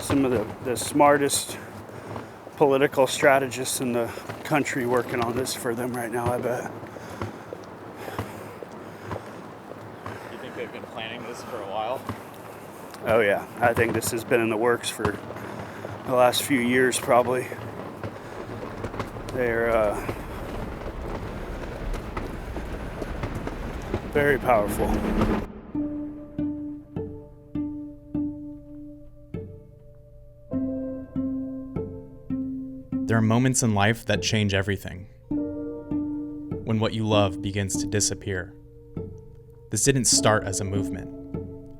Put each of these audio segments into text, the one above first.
some of the smartest political strategists in the country working on this for them right now, I bet. You think they've been planning this for a while? Oh yeah, I think this has been in the works for the last few years probably. They're very powerful. There are moments in life that change everything. When what you love begins to disappear. This didn't start as a movement.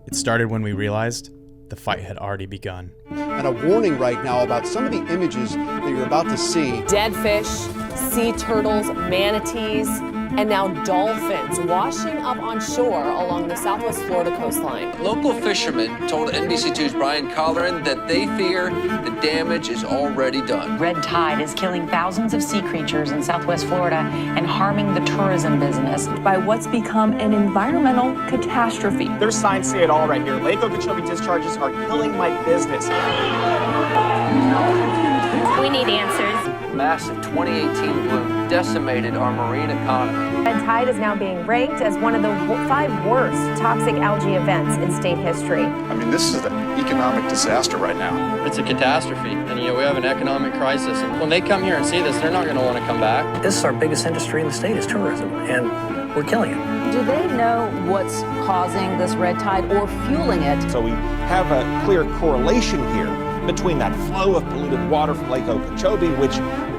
It started when we realized the fight had already begun. And a warning right now about some of the images that you're about to see. Dead fish, sea turtles, manatees, and now dolphins washing up on shore along the southwest Florida coastline. Local fishermen told NBC2's Brian Colleran that they fear the damage is already done. Red tide is killing thousands of sea creatures in southwest Florida and harming the tourism business. By what's become an environmental catastrophe. There's signs say it all right here. Lake Okeechobee discharges are killing my business. We need answers. Massive 2018 bloom decimated our marine economy. Red tide is now being ranked as one of the 5 worst toxic algae events in state history. I mean, this is an economic disaster right now. It's a catastrophe, and we have an economic crisis. And when they come here and see this, they're not going to want to come back. This is our biggest industry in the state, is tourism, and we're killing it. Do they know what's causing this red tide or fueling it? So we have a clear correlation here between that flow of polluted water from Lake Okeechobee, which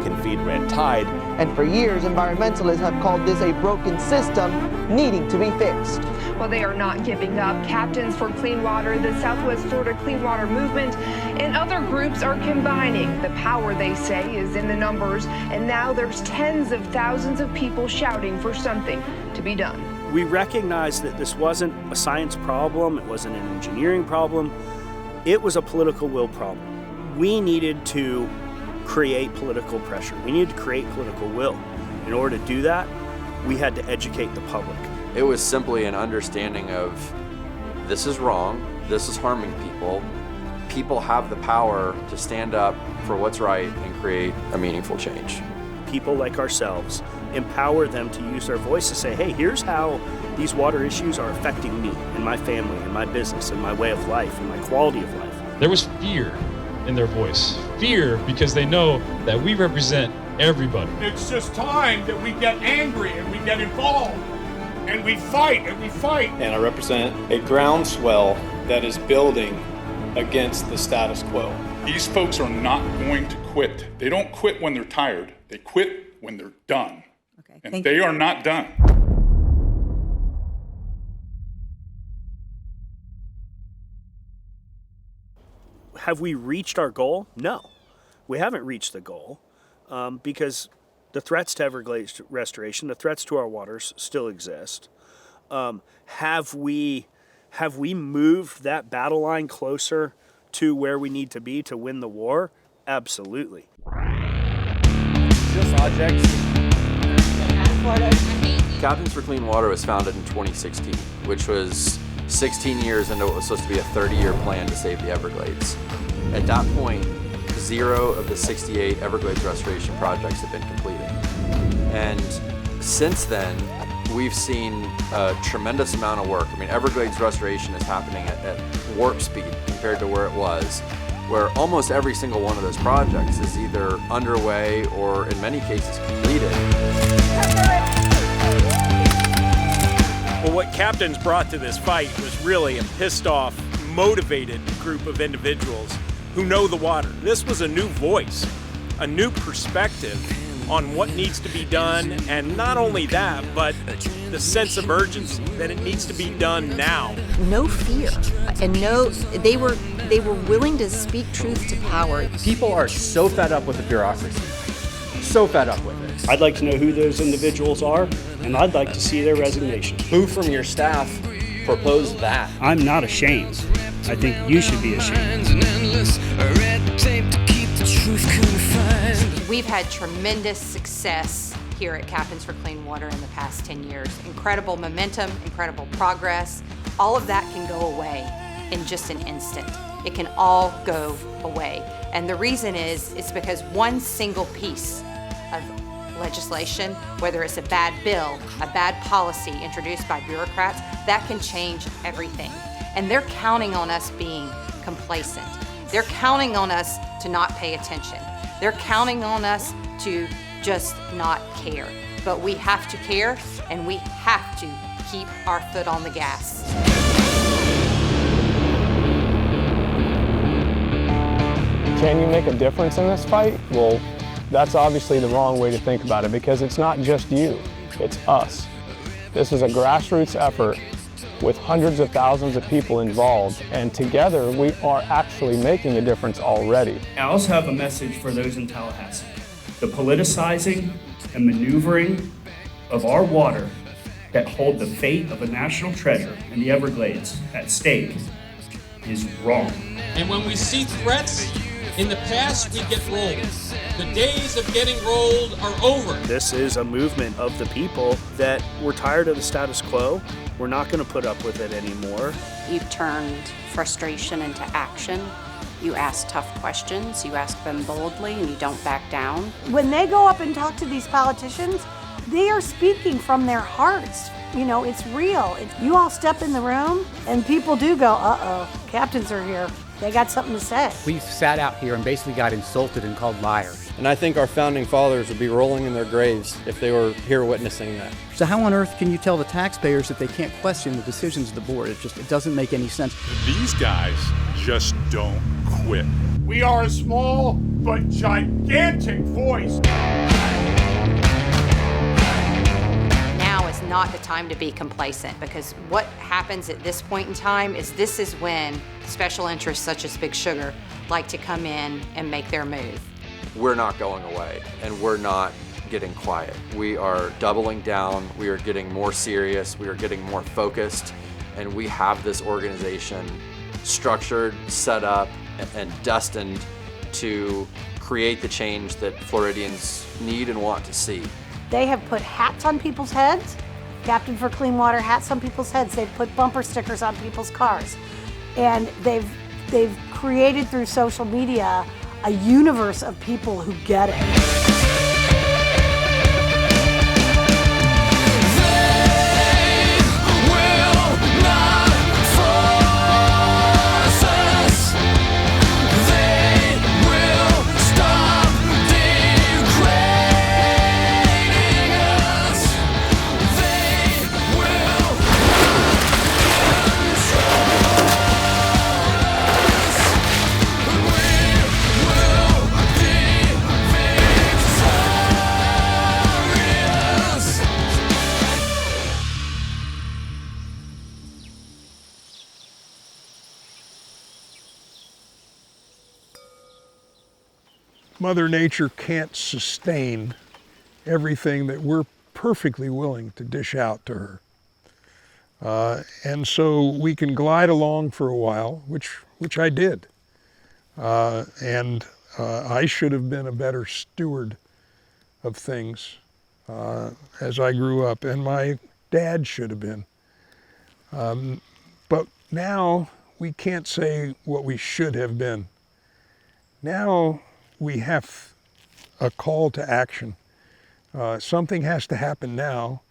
can feed red tide. And for years, environmentalists have called this a broken system needing to be fixed. Well, they are not giving up. Captains for Clean Water, the Southwest Florida Clean Water Movement, and other groups are combining. The power, they say, is in the numbers, and now there's tens of thousands of people shouting for something to be done. We recognize that this wasn't a science problem, it wasn't an engineering problem, it was a political will problem. We needed to create political pressure. We needed to create political will. In order to do that, we had to educate the public. It was simply an understanding of this is wrong, this is harming people. People have the power to stand up for what's right and create a meaningful change. People like ourselves, empower them to use their voice to say, hey, here's how these water issues are affecting me and my family and my business and my way of life and my quality of life. There was fear in their voice. Fear because they know that we represent everybody. It's just time that we get angry and we get involved and we fight and we fight. And I represent a groundswell that is building against the status quo. These folks are not going to quit. They don't quit when they're tired. They quit when they're done. Okay, and they are not done. Have we reached our goal? No, we haven't reached the goal because the threats to Everglades restoration, the threats to our waters still exist. Have we moved that battle line closer to where we need to be to win the war? Absolutely. Captains for Clean Water was founded in 2016, which was 16 years into what was supposed to be a 30-year plan to save the Everglades. At that point, 0 of the 68 Everglades restoration projects have been completed. And since then, we've seen a tremendous amount of work. I mean, Everglades restoration is happening at warp speed compared to where it was, where almost every single one of those projects is either underway or in many cases completed. Well, what Captains brought to this fight was really a pissed off, motivated group of individuals who know the water. This was a new voice, a new perspective on what needs to be done, and not only that, but the sense of urgency that it needs to be done now. No fear, and they were willing to speak truth to power. People are so fed up with the bureaucracy, so fed up with it. I'd like to know who those individuals are, and I'd like to see their resignations. Who from your staff proposed that? I'm not ashamed. I think you should be ashamed. We've had tremendous success here at Captains for Clean Water in the past 10 years. Incredible momentum, incredible progress. All of that can go away in just an instant. It can all go away. And the reason is because one single piece of legislation, whether it's a bad bill, a bad policy introduced by bureaucrats, that can change everything. And they're counting on us being complacent. They're counting on us to not pay attention. They're counting on us to just not care. But we have to care, and we have to keep our foot on the gas. Can you make a difference in this fight? Well, that's obviously the wrong way to think about it, because it's not just you, it's us. This is a grassroots effort with hundreds of thousands of people involved, and together we are actually making a difference already. I also have a message for those in Tallahassee. The politicizing and maneuvering of our water that hold the fate of a national treasure in the Everglades at stake is wrong. And when we see threats, in the past, we get rolled. The days of getting rolled are over. This is a movement of the people that we're tired of the status quo. We're not going to put up with it anymore. You've turned frustration into action. You ask tough questions, you ask them boldly, and you don't back down. When they go up and talk to these politicians, they are speaking from their hearts. You know, it's real. You all step in the room, and people do go, uh-oh, captains are here. They got something to say. We sat out here and basically got insulted and called liars. And I think our founding fathers would be rolling in their graves if they were here witnessing that. So how on earth can you tell the taxpayers that they can't question the decisions of the board? It doesn't make any sense. These guys just don't quit. We are a small but gigantic voice. Now is not the time to be complacent, because what happens at this point in time is this is when special interests such as Big Sugar like to come in and make their move. We're not going away, and we're not getting quiet. We are doubling down, we are getting more serious, we are getting more focused, and we have this organization structured, set up, and destined to create the change that Floridians need and want to see. They have put hats on people's heads, Captain for Clean Water hats on people's heads. They've put bumper stickers on people's cars. And they've created through social media a universe of people who get it. Mother Nature can't sustain everything that we're perfectly willing to dish out to her. And so we can glide along for a while, which I did. And I should have been a better steward of things as I grew up, and my dad should have been. But now we can't say what we should have been. Now we have a call to action. Something has to happen now,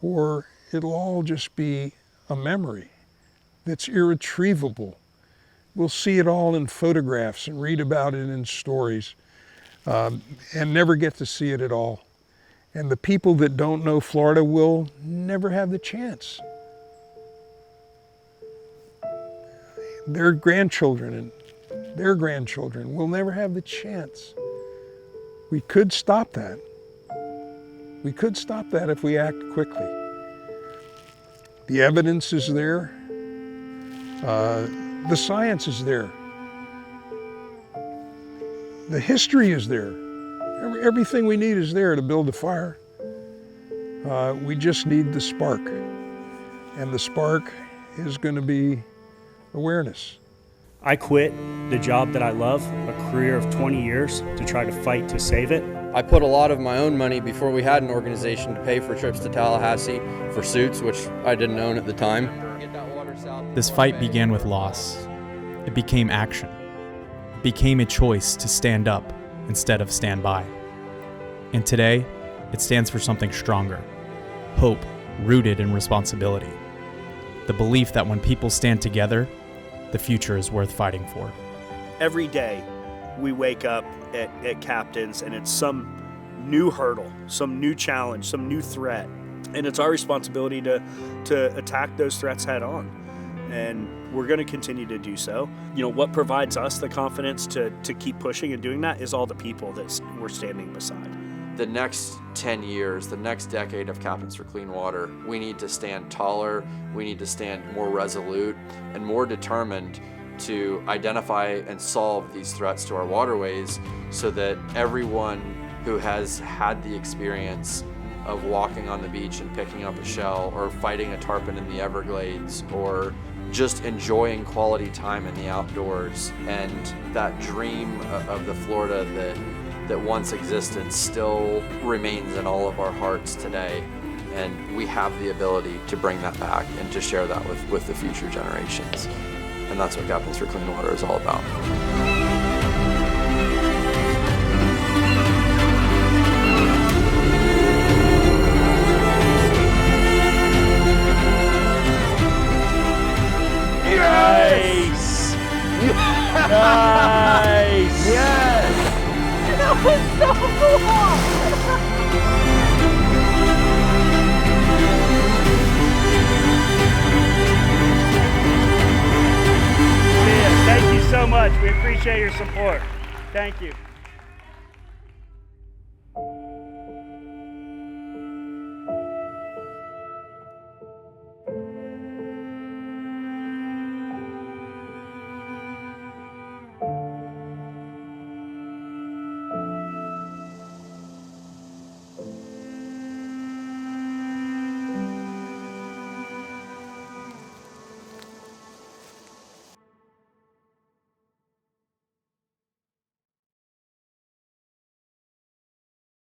or it'll all just be a memory that's irretrievable. We'll see it all in photographs and read about it in stories, and never get to see it at all. And the people that don't know Florida will never have the chance. Their grandchildren and their grandchildren will never have the chance. We could stop that. We could stop that if we act quickly. The evidence is there. The science is there. The history is there. Everything we need is there to build a fire. We just need the spark. And the spark is going to be awareness. I quit the job that I love, a career of 20 years, to try to fight to save it. I put a lot of my own money before we had an organization to pay for trips to Tallahassee for suits, which I didn't own at the time. Get that water south This fight began with loss. It became action. It became a choice to stand up instead of stand by. And today, it stands for something stronger. Hope rooted in responsibility. The belief that when people stand together, the future is worth fighting for. Every day, we wake up at Captain's and it's some new hurdle, some new challenge, some new threat. And it's our responsibility to attack those threats head on. And we're going to continue to do so. You know, what provides us the confidence to keep pushing and doing that is all the people that we're standing beside. The next 10 years, the next decade of Captains for Clean Water, we need to stand taller, we need to stand more resolute and more determined to identify and solve these threats to our waterways so that everyone who has had the experience of walking on the beach and picking up a shell or fighting a tarpon in the Everglades or just enjoying quality time in the outdoors and that dream of the Florida that once existed still remains in all of our hearts today. And we have the ability to bring that back and to share that with the future generations. And that's what Captains for Clean Water is all about. Nice! Nice! Yes! That was so cool! Thank you so much. We appreciate your support. Thank you.